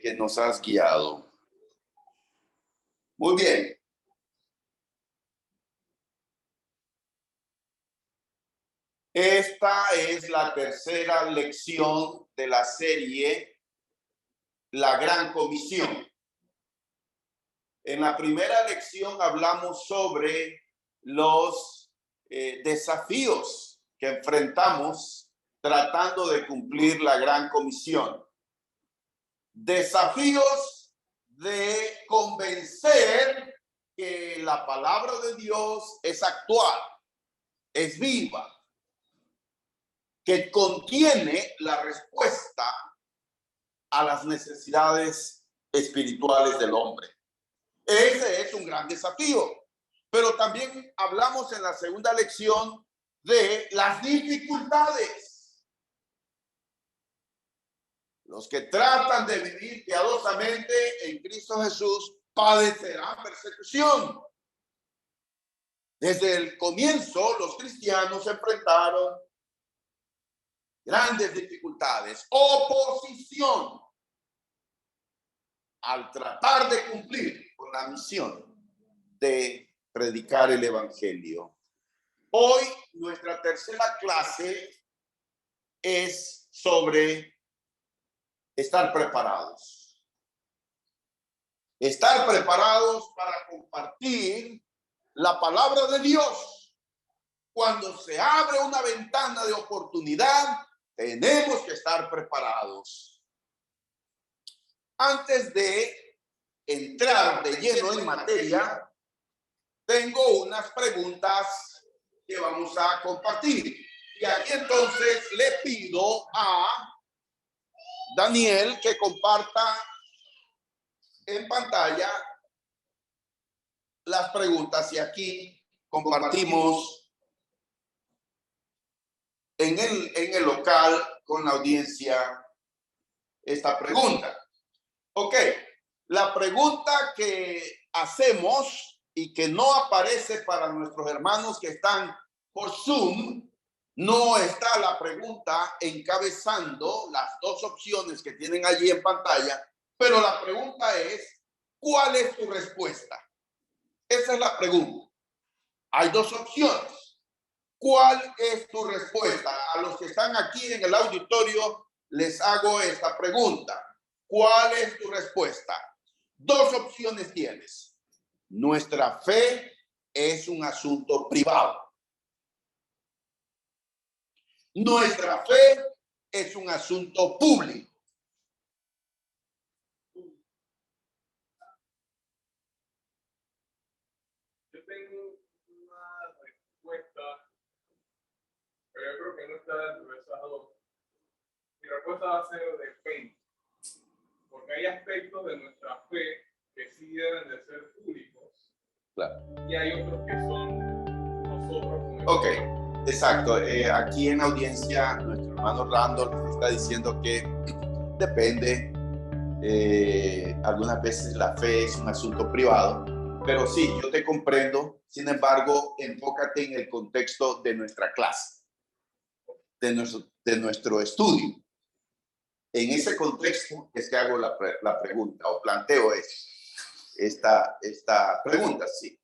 que nos has guiado. Muy bien. Esta es la tercera lección de la serie La Gran Comisión. En la primera lección hablamos sobre los desafíos que enfrentamos tratando de cumplir la Gran Comisión. Desafíos de convencer que la palabra de Dios es actual, es viva, que contiene la respuesta a las necesidades espirituales del hombre. Ese es un gran desafío. Pero también hablamos en la segunda lección de las dificultades. Los que tratan de vivir piadosamente en Cristo Jesús padecerán persecución. Desde el comienzo, los cristianos enfrentaron grandes dificultades, oposición al tratar de cumplir con la misión de predicar el evangelio. Hoy nuestra tercera clase es sobre estar preparados. Estar preparados para compartir la palabra de Dios. Cuando se abre una ventana de oportunidad, tenemos que estar preparados. Antes de entrar de lleno en materia, tengo unas preguntas que vamos a compartir. Y aquí entonces le pido a Daniel que comparta en pantalla las preguntas. Y aquí compartimos en el local con la audiencia esta pregunta. Ok, la pregunta que hacemos y que no aparece para nuestros hermanos que están por Zoom, no está la pregunta encabezando las dos opciones que tienen allí en pantalla, pero la pregunta es, ¿cuál es tu respuesta? Esa es la pregunta. Hay dos opciones. ¿Cuál es tu respuesta? A los que están aquí en el auditorio les hago esta pregunta. ¿Cuál es tu respuesta? Dos opciones tienes. Nuestra fe es un asunto privado. Nuestra fe es un asunto público. Yo tengo una respuesta, pero yo creo que no está dentro de esas dos. Mi respuesta va a ser depende. Porque hay aspectos de nuestra fe que sí deben de ser públicos. Claro. Y hay otros que son nosotros. Ok, exacto. Aquí en la audiencia, nuestro hermano Randolph está diciendo que depende. Algunas veces la fe es un asunto privado, pero sí, yo te comprendo. Sin embargo, enfócate en el contexto de nuestra clase, de nuestro estudio. En ese contexto es que hago la pregunta o planteo esta pregunta, sí.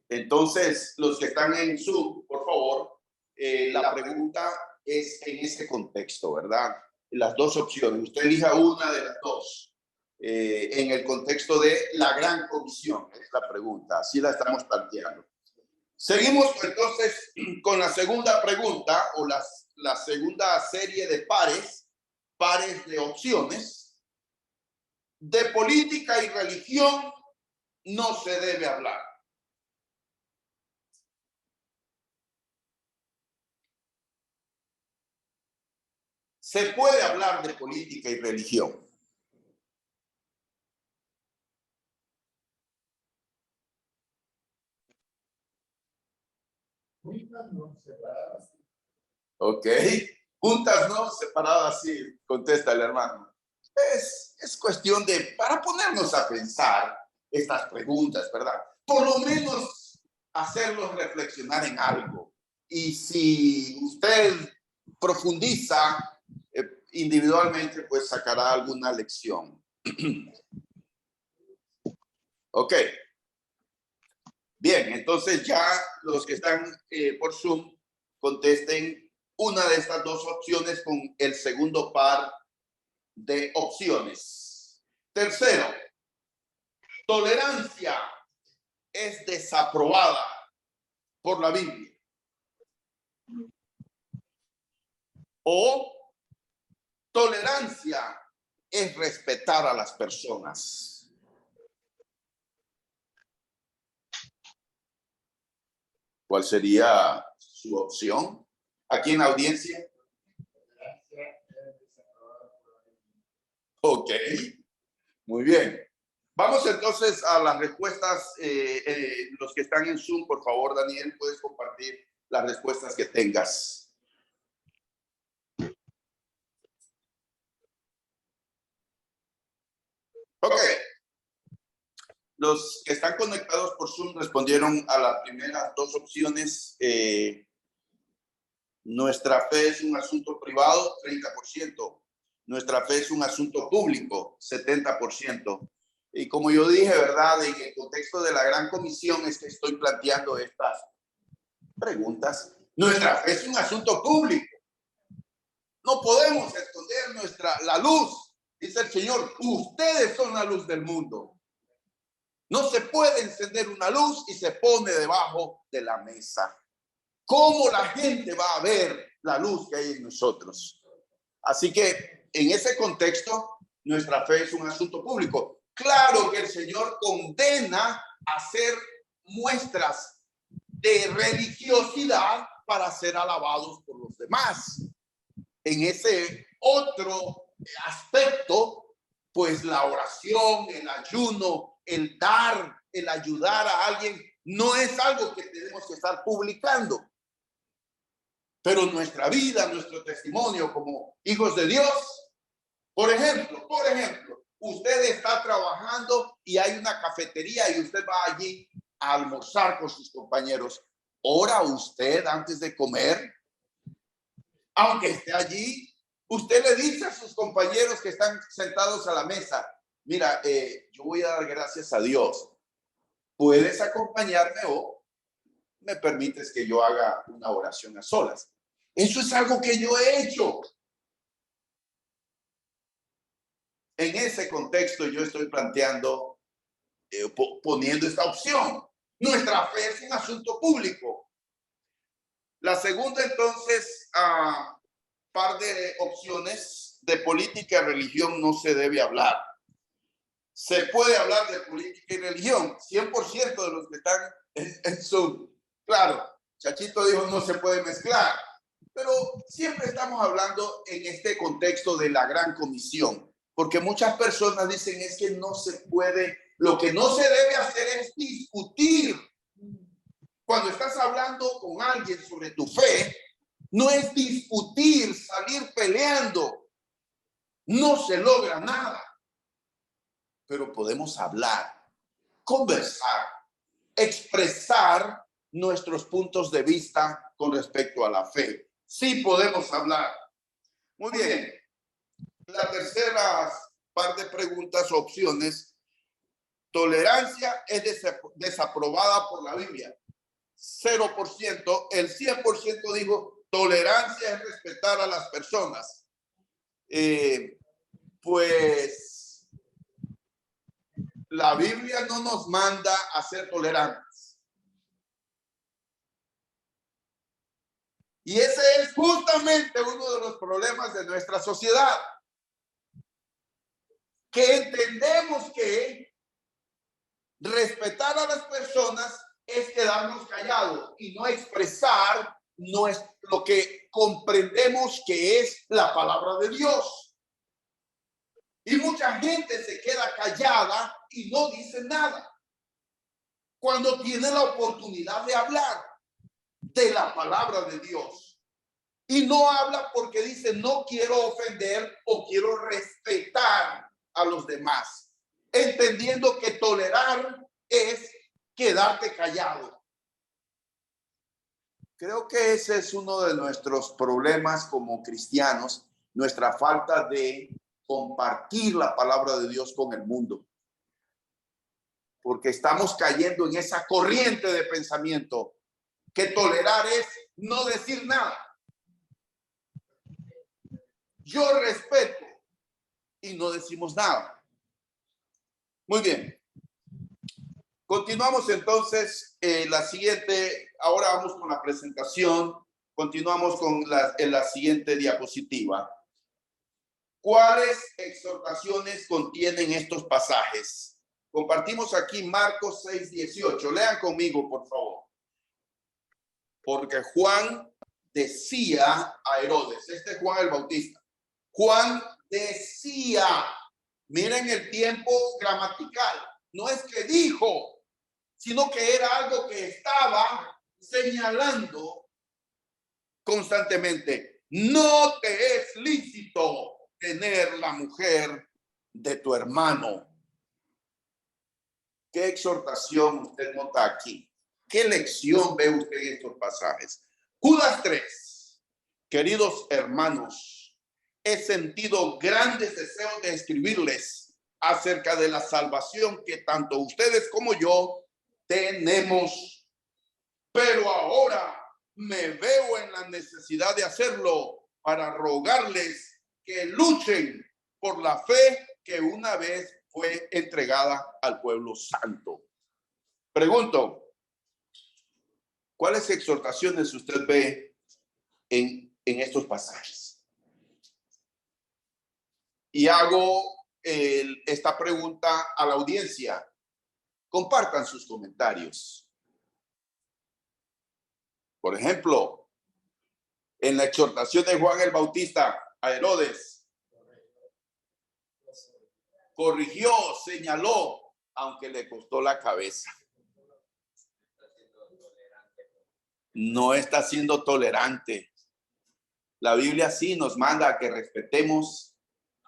Entonces, los que están en Zoom, por favor, la pregunta es en ese contexto, ¿verdad? Las dos opciones. Usted elija una de las dos. En el contexto de la Gran Comisión, es la pregunta. Así la estamos planteando. Seguimos entonces con la segunda pregunta o la segunda serie de pares de opciones. De política y religión no se debe hablar. Se puede hablar de política y religión. Juntas no separadas. Ok. Juntas no separadas, sí, contesta el hermano. Es cuestión de, para ponernos a pensar estas preguntas, ¿verdad? Por lo menos hacerlos reflexionar en algo. Y si usted profundiza individualmente pues sacará alguna lección. Ok. Bien, entonces ya los que están por Zoom contesten una de estas dos opciones con el segundo par de opciones. Tercero, tolerancia es desaprobada por la Biblia. O tolerancia es respetar a las personas. ¿Cuál sería su opción? Aquí en la audiencia. Ok, muy bien. Vamos entonces a las respuestas. Los que están en Zoom, por favor, Daniel, puedes compartir las respuestas que tengas. Ok. Los que están conectados por Zoom respondieron a las primeras dos opciones. Nuestra fe es un asunto privado, 30%. Nuestra fe es un asunto público, 70%. Y como yo dije, ¿verdad? En el contexto de la Gran Comisión es que estoy planteando estas preguntas. Nuestra fe es un asunto público. No podemos esconder la luz. Dice el Señor, ustedes son la luz del mundo. No se puede encender una luz y se pone debajo de la mesa. ¿Cómo la gente va a ver la luz que hay en nosotros? Así que en ese contexto, nuestra fe es un asunto público. Claro que el Señor condena hacer muestras de religiosidad para ser alabados por los demás. En ese otro aspecto, pues la oración, el ayuno, el dar, el ayudar a alguien, no es algo que tenemos que estar publicando. Pero nuestra vida, nuestro testimonio como hijos de Dios, por ejemplo, usted está trabajando y hay una cafetería y usted va allí a almorzar con sus compañeros. ¿Ora usted antes de comer? Aunque esté allí, usted le dice a sus compañeros que están sentados a la mesa, mira, yo voy a dar gracias a Dios. ¿Puedes acompañarme o me permites que yo haga una oración a solas? Eso es algo que yo he hecho. En ese contexto yo estoy planteando, poniendo esta opción. Nuestra fe es un asunto público. La segunda, entonces, par de opciones: de política y religión no se debe hablar. Se puede hablar de política y religión. 100% de los que están en Zoom. Claro, Chachito dijo no se puede mezclar. Pero siempre estamos hablando en este contexto de la Gran Comisión. Porque muchas personas dicen es que no se puede, lo que no se debe hacer es discutir. Cuando estás hablando con alguien sobre tu fe, no es discutir, salir peleando. No se logra nada. Pero podemos hablar, conversar, expresar nuestros puntos de vista con respecto a la fe. Sí podemos hablar. Muy bien. La tercera par de preguntas o opciones: tolerancia es desaprobada por la Biblia. 0%. El 100% dijo tolerancia es respetar a las personas. Pues la Biblia no nos manda a ser tolerantes. Y ese es justamente uno de los problemas de nuestra sociedad. Que entendemos que respetar a las personas es quedarnos callados y no expresar lo que comprendemos que es la palabra de Dios. Y mucha gente se queda callada y no dice nada cuando tiene la oportunidad de hablar de la palabra de Dios. Y no habla porque dice no quiero ofender o quiero respetar a los demás, entendiendo que tolerar es quedarte callado. Creo que ese es uno de nuestros problemas como cristianos, nuestra falta de compartir la palabra de Dios con el mundo. Porque estamos cayendo en esa corriente de pensamiento que tolerar es no decir nada. Yo respeto y no decimos nada. Muy bien. Continuamos entonces la siguiente. Ahora vamos con la presentación. Continuamos con la siguiente diapositiva. ¿Cuáles exhortaciones contienen estos pasajes? Compartimos aquí Marcos 6:18. Lean conmigo, por favor. Porque Juan decía a Herodes, este es Juan el Bautista. Juan decía, miren el tiempo gramatical, no es que dijo, sino que era algo que estaba señalando constantemente. No te es lícito tener la mujer de tu hermano. ¿Qué exhortación usted nota aquí? ¿Qué lección ve usted en estos pasajes? Judas 3. Queridos hermanos, he sentido grandes deseos de escribirles acerca de la salvación que tanto ustedes como yo tenemos. Pero ahora me veo en la necesidad de hacerlo para rogarles que luchen por la fe que una vez fue entregada al pueblo santo. Pregunto, ¿cuáles exhortaciones usted ve en estos pasajes? Y hago esta pregunta a la audiencia. Compartan sus comentarios. Por ejemplo, en la exhortación de Juan el Bautista a Herodes, corrigió, señaló, aunque le costó la cabeza. No está siendo tolerante. La Biblia sí nos manda a que respetemos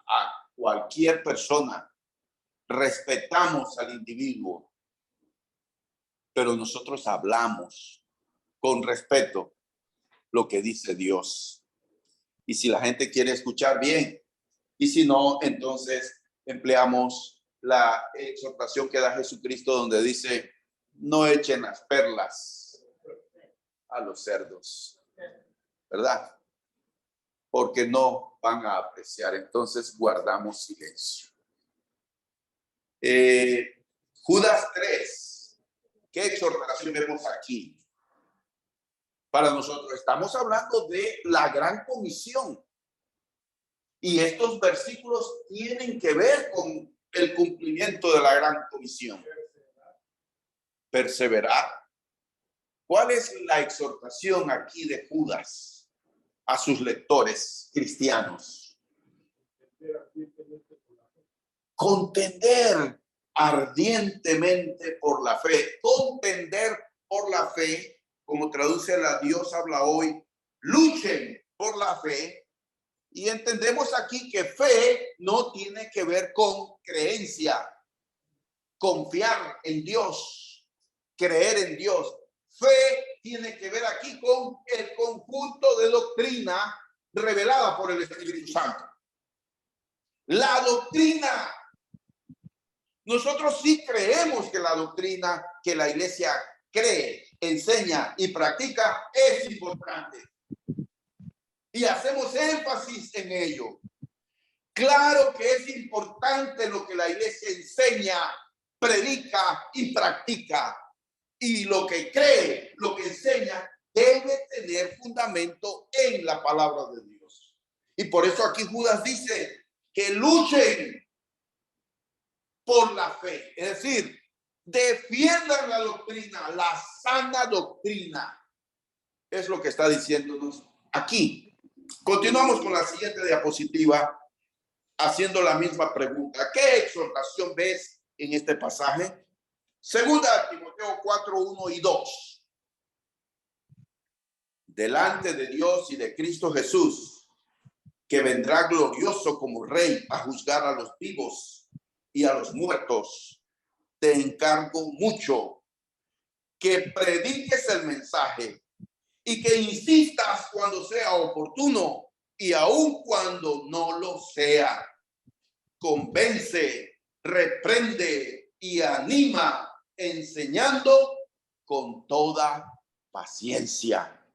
a cualquier persona. Respetamos al individuo. Pero nosotros hablamos con respeto lo que dice Dios. Y si la gente quiere escuchar, bien. Y si no, entonces empleamos la exhortación que da Jesucristo, donde dice, no echen las perlas a los cerdos, ¿verdad? Porque no van a apreciar. Entonces guardamos silencio. Judas 3. ¿Qué exhortación vemos aquí? Para nosotros estamos hablando de la gran comisión. Y estos versículos tienen que ver con el cumplimiento de la gran comisión. Perseverar. ¿Cuál es la exhortación aquí de Judas a sus lectores cristianos? Contender ardientemente por la fe. Contender por la fe, como traduce la Dios habla hoy, luchen por la fe. Y entendemos aquí que fe no tiene que ver con creencia, confiar en Dios, creer en Dios. Fe tiene que ver aquí con el conjunto de doctrina revelada por el Espíritu Santo. La doctrina. Nosotros sí creemos que la doctrina que la iglesia cree, enseña y practica es importante. Y hacemos énfasis en ello. Claro que es importante lo que la iglesia enseña, predica y practica. Y lo que cree, lo que enseña, debe tener fundamento en la palabra de Dios. Y por eso aquí Judas dice que luchen por la fe. Es decir, defiendan la doctrina, la sana doctrina. Es lo que está diciéndonos aquí. Continuamos con la siguiente diapositiva, haciendo la misma pregunta. ¿Qué exhortación ves en este pasaje? Segunda Timoteo 4, 1 y 2. Delante de Dios y de Cristo Jesús, que vendrá glorioso como Rey a juzgar a los vivos y a los muertos, te encargo mucho que prediques el mensaje y que insistas cuando sea oportuno y aun cuando no lo sea. Convence, reprende y anima, enseñando con toda paciencia.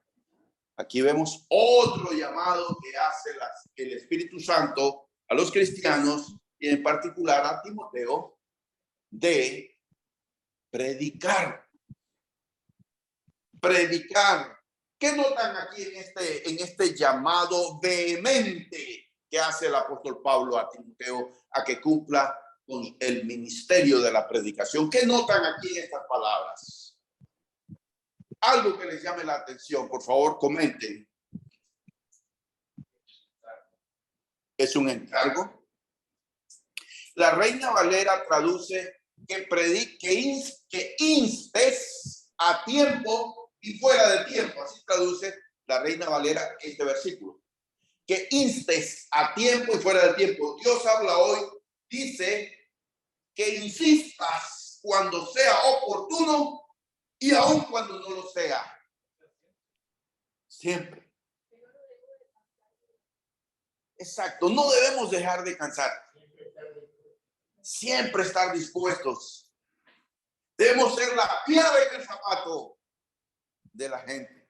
Aquí vemos otro llamado que hace el Espíritu Santo a los cristianos y en particular a Timoteo de predicar. Predicar. ¿Qué notan aquí en este llamado vehemente que hace el apóstol Pablo a Timoteo a que cumpla con el ministerio de la predicación? ¿Qué notan aquí en estas palabras? Algo que les llame la atención, por favor, comenten. Es un encargo. La Reina Valera traduce que instes a tiempo y fuera de tiempo. Así traduce la Reina Valera este versículo. Que instes a tiempo y fuera de tiempo. Dios habla hoy, dice que insistas cuando sea oportuno y aun cuando no lo sea. Siempre. Exacto, no debemos dejar de cansar. Siempre estar dispuestos. Debemos ser la llave en el zapato de la gente.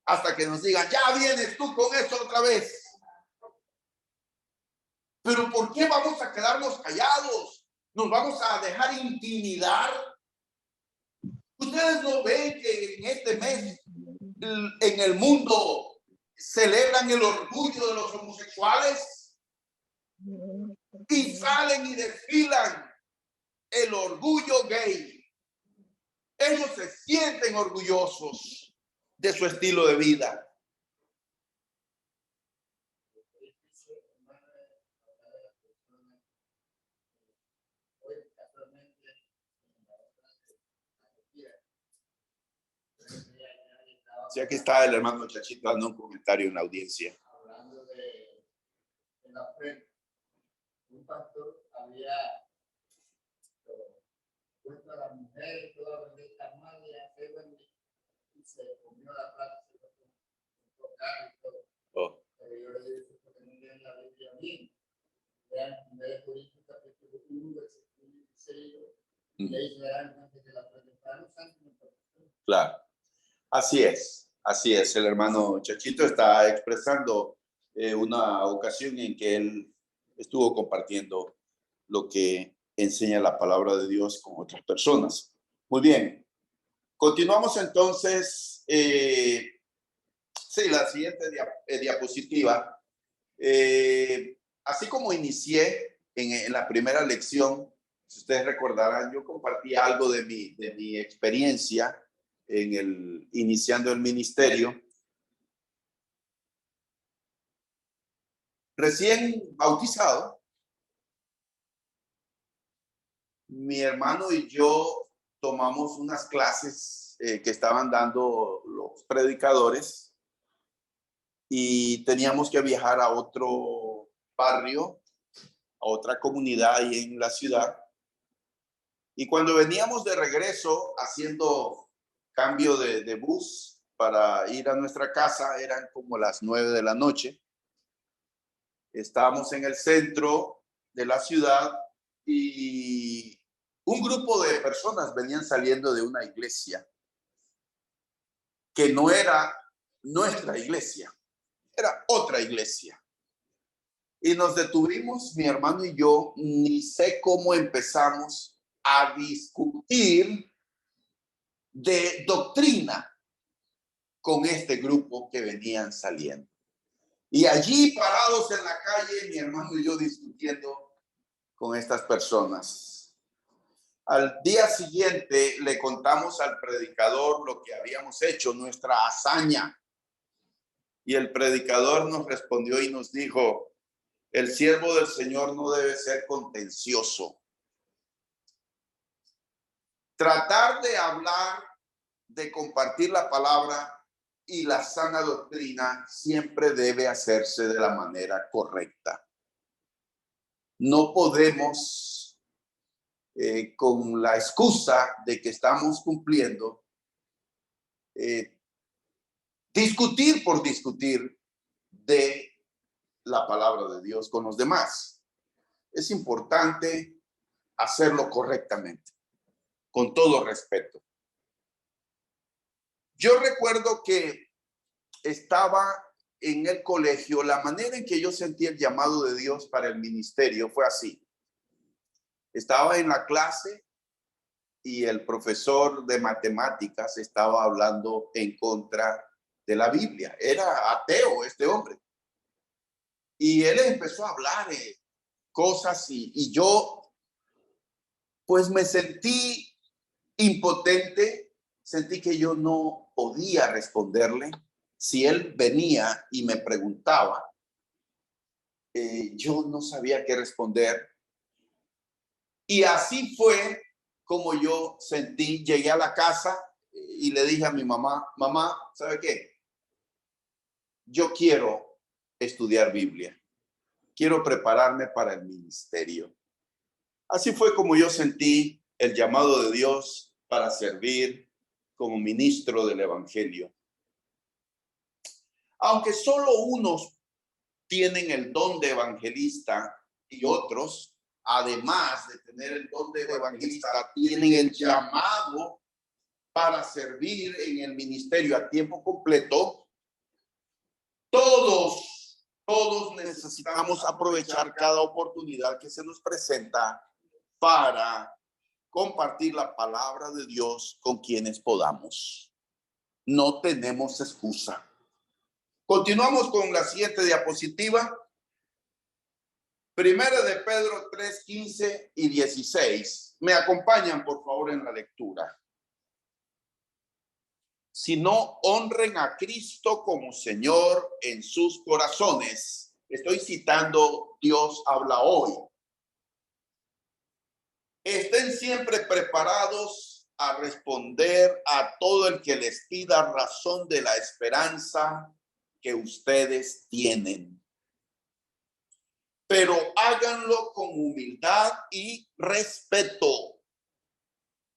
Hasta que nos digan, ya vienes tú con esto otra vez. Pero ¿por qué vamos a quedarnos callados? ¿Nos vamos a dejar intimidar? ¿Ustedes no ven que en este mes en el mundo celebran el orgullo de los homosexuales? Y salen y desfilan el orgullo gay. Ellos se sienten orgullosos de su estilo de vida. Sí, aquí está el hermano Chachito dando un comentario en la audiencia. Hablando de la fe, un pastor había puesto a la mujer toda bendita madre y se comió la plata, se lo tocar y todo. Oh. Pero yo le dije porque no leen la Biblia bien. Vean, en vez de Corintios capítulo 1, versículo 16, y ahí se darán cuenta que la predicaron los santos. Claro. Así es, así es. El hermano Chachito está expresando una ocasión en que él estuvo compartiendo lo que enseña la palabra de Dios con otras personas. Muy bien. Continuamos entonces. Sí, la siguiente diapositiva. Así como inicié en la primera lección, si ustedes recordarán, yo compartí algo de mi experiencia iniciando el ministerio. Recién bautizado, mi hermano y yo tomamos unas clases que estaban dando los predicadores y teníamos que viajar a otro barrio, a otra comunidad ahí en la ciudad. Y cuando veníamos de regreso haciendo cambio de bus para ir a nuestra casa, eran como las 9 de la noche. Estábamos en el centro de la ciudad y un grupo de personas venían saliendo de una iglesia que no era nuestra iglesia, era otra iglesia. Y nos detuvimos, mi hermano y yo, ni sé cómo empezamos a discutir de doctrina con este grupo que venían saliendo. Y allí parados en la calle, mi hermano y yo discutiendo con estas personas. Al día siguiente le contamos al predicador lo que habíamos hecho, nuestra hazaña. Y el predicador nos respondió y nos dijo, el siervo del Señor no debe ser contencioso. Tratar de hablar, de compartir la palabra y la sana doctrina siempre debe hacerse de la manera correcta. No podemos, con la excusa de que estamos cumpliendo, discutir por discutir, de la palabra de Dios con los demás. Es importante hacerlo correctamente, con todo respeto. Yo recuerdo que estaba en el colegio, la manera en que yo sentí el llamado de Dios para el ministerio fue así. Estaba en la clase y el profesor de matemáticas estaba hablando en contra de la Biblia. Era ateo este hombre. Y él empezó a hablar cosas y yo pues me sentí impotente, sentí que yo no podía responderle. Si él venía y me preguntaba, yo no sabía qué responder. Y así fue como yo sentí. Llegué a la casa y le dije a mi mamá, mamá, ¿sabe qué? Yo quiero estudiar Biblia. Quiero prepararme para el ministerio. Así fue como yo sentí el llamado de Dios para servir como ministro del Evangelio. Aunque solo unos tienen el don de evangelista y otros, además de tener el don de evangelista, tienen el llamado para servir en el ministerio a tiempo completo, todos necesitamos aprovechar cada oportunidad que se nos presenta para compartir la palabra de Dios con quienes podamos. No tenemos excusa. Continuamos con la siguiente diapositiva. Primera de Pedro 3, 15 y 16. Me acompañan, por favor, en la lectura. Si no honren a Cristo como Señor en sus corazones. Estoy citando Dios habla hoy. Estén siempre preparados a responder a todo el que les pida razón de la esperanza que ustedes tienen. Pero háganlo con humildad y respeto.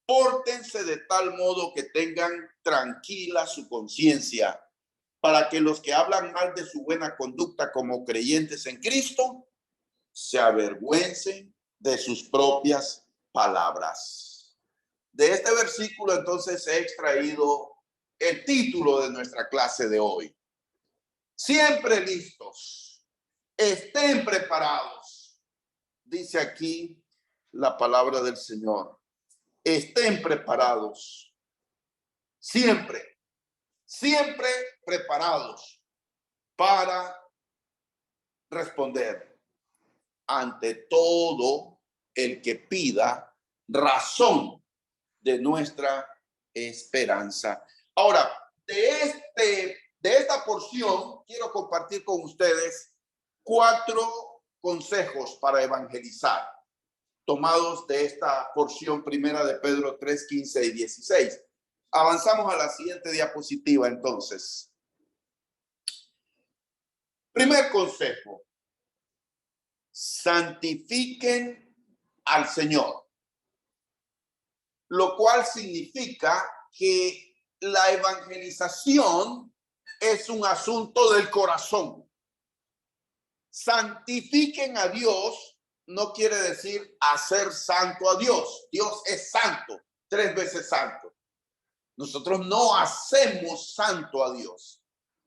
Pórtense de tal modo que tengan tranquila su conciencia, para que los que hablan mal de su buena conducta como creyentes en Cristo se avergüencen de sus propias palabras. De este versículo entonces he extraído el título de nuestra clase de hoy. Siempre listos, estén preparados. Dice aquí la palabra del Señor. Estén preparados. Siempre preparados para responder ante todo el que pida razón de nuestra esperanza. Ahora, de esta porción quiero compartir con ustedes 4 consejos para evangelizar, tomados de esta porción primera de Pedro 3, 15 y 16. Avanzamos a la siguiente diapositiva entonces. Primer consejo: santifiquen al Señor, lo cual significa que la evangelización es un asunto del corazón. Santifiquen a Dios no quiere decir hacer santo a Dios. Dios es santo, 3 veces santo. Nosotros no hacemos santo a Dios.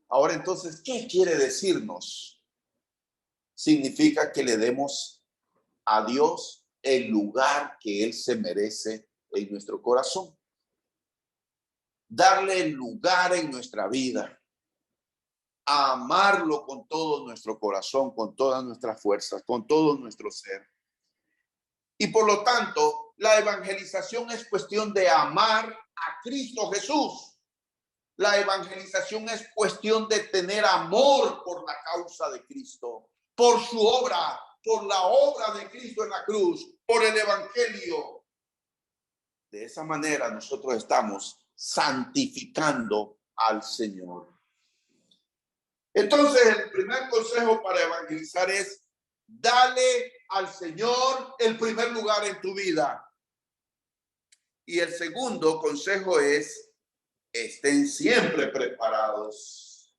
Ahora entonces, ¿qué quiere decirnos? Significa que le demos a Dios el lugar que Él se merece en nuestro corazón. Darle el lugar en nuestra vida. Amarlo con todo nuestro corazón, con todas nuestras fuerzas, con todo nuestro ser. Y por lo tanto, la evangelización es cuestión de amar a Cristo Jesús. La evangelización es cuestión de tener amor por la causa de Cristo, por su obra, por la obra de Cristo en la cruz, por el evangelio. De esa manera nosotros estamos santificando al Señor. Entonces, el primer consejo para evangelizar es: dale al Señor el primer lugar en tu vida. Y el segundo consejo es: estén siempre preparados.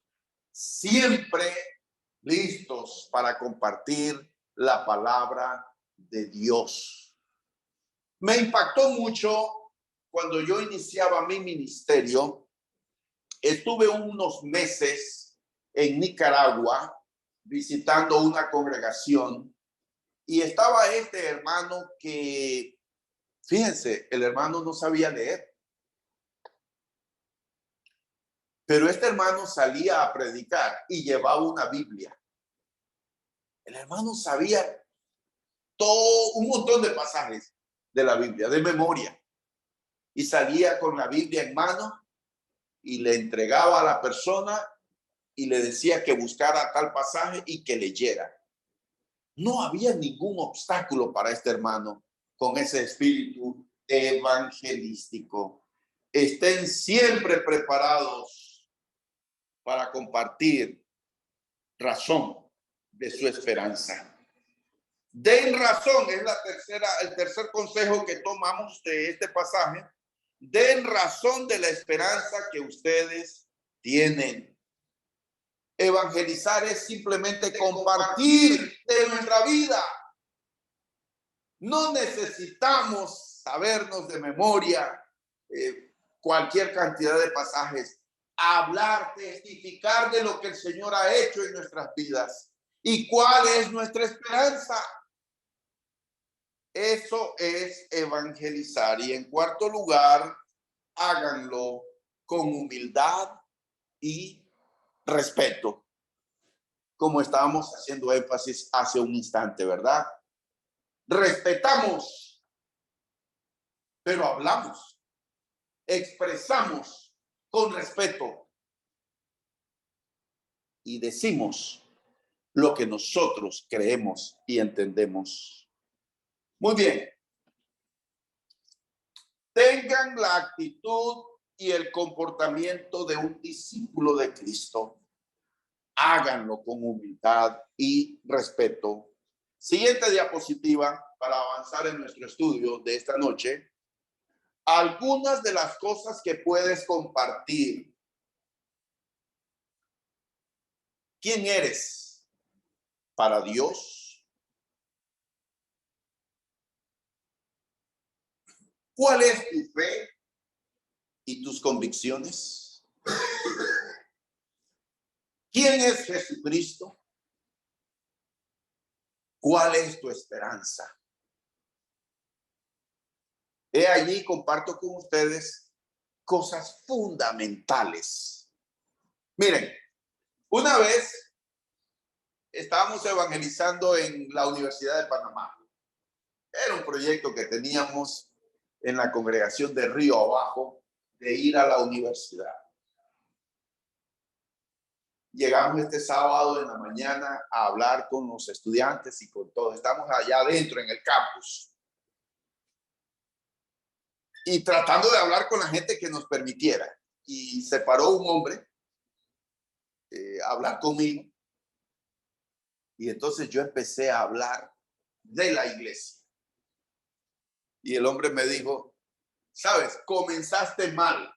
Siempre listos para compartir la palabra de Dios. Me impactó mucho cuando yo iniciaba mi ministerio. Estuve unos meses en Nicaragua visitando una congregación y estaba este hermano que, fíjense, el hermano no sabía leer. Pero este hermano salía a predicar y llevaba una Biblia. El hermano sabía un montón de pasajes de la Biblia, de memoria. Y salía con la Biblia en mano y le entregaba a la persona y le decía que buscara tal pasaje y que leyera. No había ningún obstáculo para este hermano con ese espíritu evangelístico. Estén siempre preparados para compartir razón de su esperanza. Den razón, es el tercer consejo que tomamos de este pasaje. Den razón de la esperanza que ustedes tienen. Evangelizar es simplemente compartir de nuestra vida. No necesitamos sabernos de memoria cualquier cantidad de pasajes. Hablar, testificar de lo que el Señor ha hecho en nuestras vidas y cuál es nuestra esperanza. Eso es evangelizar. Y en cuarto lugar, háganlo con humildad y respeto, como estábamos haciendo énfasis hace un instante, ¿verdad? Respetamos, pero hablamos, expresamos con respeto y decimos lo que nosotros creemos y entendemos. Muy bien. Tengan la actitud y el comportamiento de un discípulo de Cristo. Háganlo con humildad y respeto. Siguiente diapositiva para avanzar en nuestro estudio de esta noche. Algunas de las cosas que puedes compartir. ¿Quién eres para Dios? ¿Cuál es tu fe y tus convicciones? ¿Quién es Jesucristo? ¿Cuál es tu esperanza? He allí comparto con ustedes cosas fundamentales. Miren, una vez estábamos evangelizando en la Universidad de Panamá. Era un proyecto que teníamos en la congregación de Río Abajo de ir a la universidad. Llegamos este sábado en la mañana a hablar con los estudiantes y con todos. Estamos allá adentro en el campus. Y tratando de hablar con la gente que nos permitiera. Y se paró un hombre a hablar conmigo. Y entonces yo empecé a hablar de la iglesia. Y el hombre me dijo, sabes, comenzaste mal.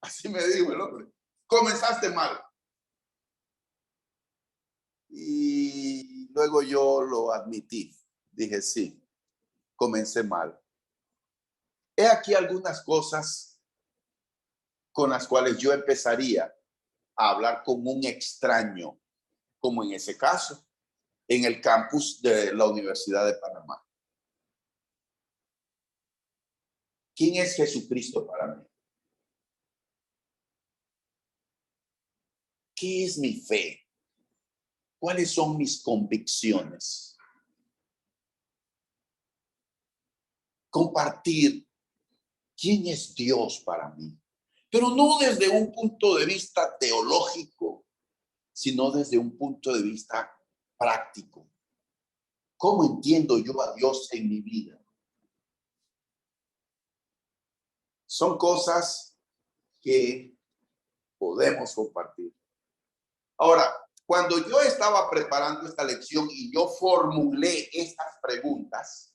Así me dijo el hombre, comenzaste mal. Y luego yo lo admití. Dije, sí, comencé mal. He aquí algunas cosas con las cuales yo empezaría a hablar con un extraño, como en ese caso, en el campus de la Universidad de Panamá. ¿Quién es Jesucristo para mí? ¿Qué es mi fe? ¿Cuáles son mis convicciones? Compartir quién es Dios para mí, pero no desde un punto de vista teológico, sino desde un punto de vista práctico. ¿Cómo entiendo yo a Dios en mi vida? Son cosas que podemos compartir. Ahora, cuando yo estaba preparando esta lección y yo formulé estas preguntas,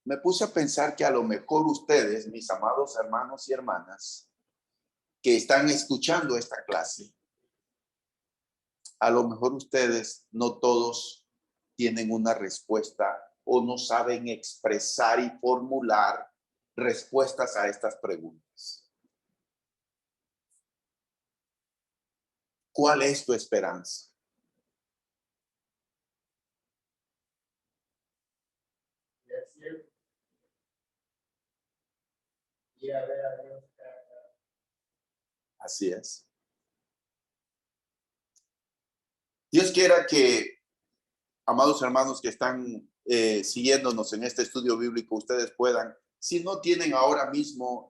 me puse a pensar que a lo mejor ustedes, mis amados hermanos y hermanas, que están escuchando esta clase, a lo mejor ustedes no todos tienen una respuesta o no saben expresar y formular respuestas a estas preguntas. ¿Cuál es tu esperanza? Así es. Dios quiera que, amados hermanos que están siguiéndonos en este estudio bíblico, ustedes puedan, si no tienen ahora mismo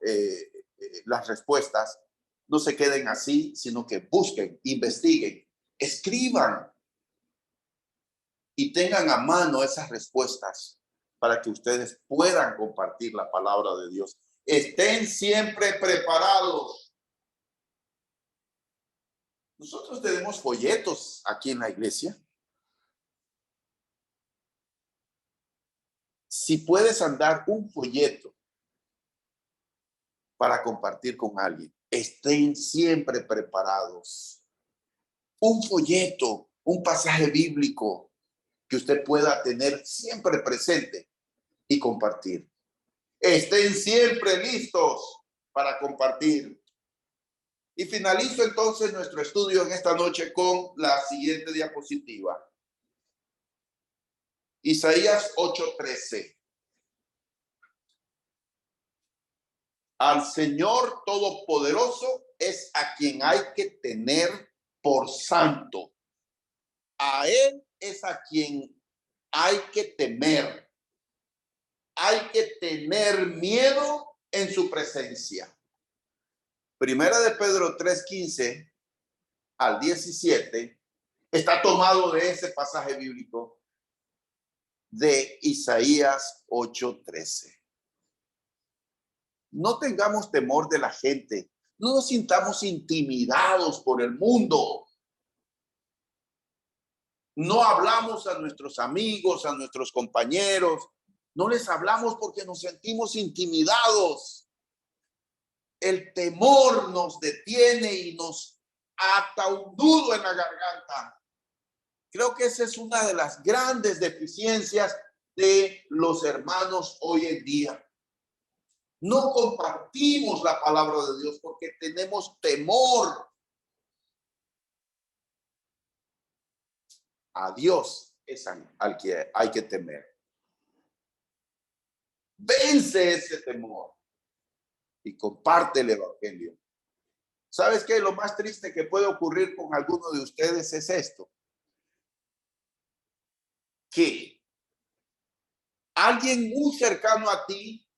las respuestas, no se queden así, sino que busquen, investiguen, escriban y tengan a mano esas respuestas para que ustedes puedan compartir la palabra de Dios. Estén siempre preparados. Nosotros tenemos folletos aquí en la iglesia. Si puedes andar un folleto para compartir con alguien, estén siempre preparados. Un folleto, un pasaje bíblico que usted pueda tener siempre presente y compartir. Estén siempre listos para compartir. Y finalizo entonces nuestro estudio en esta noche con la siguiente diapositiva. Isaías 8:13. Al Señor Todopoderoso es a quien hay que tener por santo. A Él es a quien hay que temer. Hay que tener miedo en su presencia. Primera de Pedro 3:15 al 17 está tomado de ese pasaje bíblico de Isaías 8:13. No tengamos temor de la gente, no nos sintamos intimidados por el mundo. No hablamos a nuestros amigos, a nuestros compañeros, no les hablamos porque nos sentimos intimidados. El temor nos detiene y nos ata un nudo en la garganta. Creo que esa es una de las grandes deficiencias de los hermanos hoy en día. No compartimos la palabra de Dios porque tenemos temor. A Dios es al que hay que temer. Vence ese temor y comparte el evangelio. ¿Sabes qué? Lo más triste que puede ocurrir con alguno de ustedes es esto. Que alguien muy cercano a ti,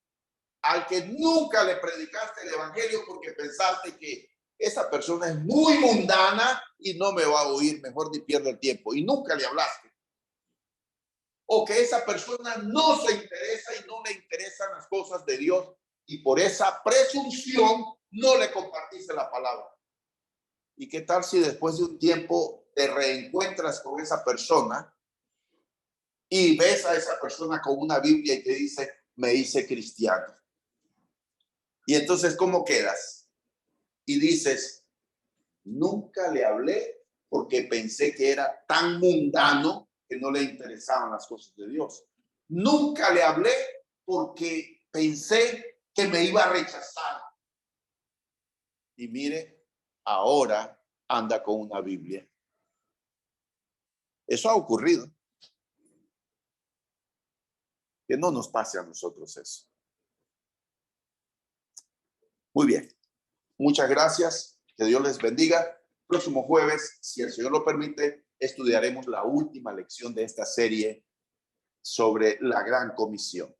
al que nunca le predicaste el evangelio porque pensaste que esa persona es muy mundana y no me va a oír, mejor ni pierdo el tiempo, y nunca le hablaste. O que esa persona no se interesa y no le interesan las cosas de Dios y por esa presunción no le compartiste la palabra. ¿Y qué tal si después de un tiempo te reencuentras con esa persona y ves a esa persona con una Biblia y te dice, me hice cristiano? Y entonces, ¿cómo quedas? Y dices, nunca le hablé porque pensé que era tan mundano que no le interesaban las cosas de Dios. Nunca le hablé porque pensé que me iba a rechazar. Y mire, ahora anda con una Biblia. Eso ha ocurrido. Que no nos pase a nosotros eso. Muy bien. Muchas gracias. Que Dios les bendiga. Próximo jueves, si el Señor lo permite, estudiaremos la última lección de esta serie sobre la Gran Comisión.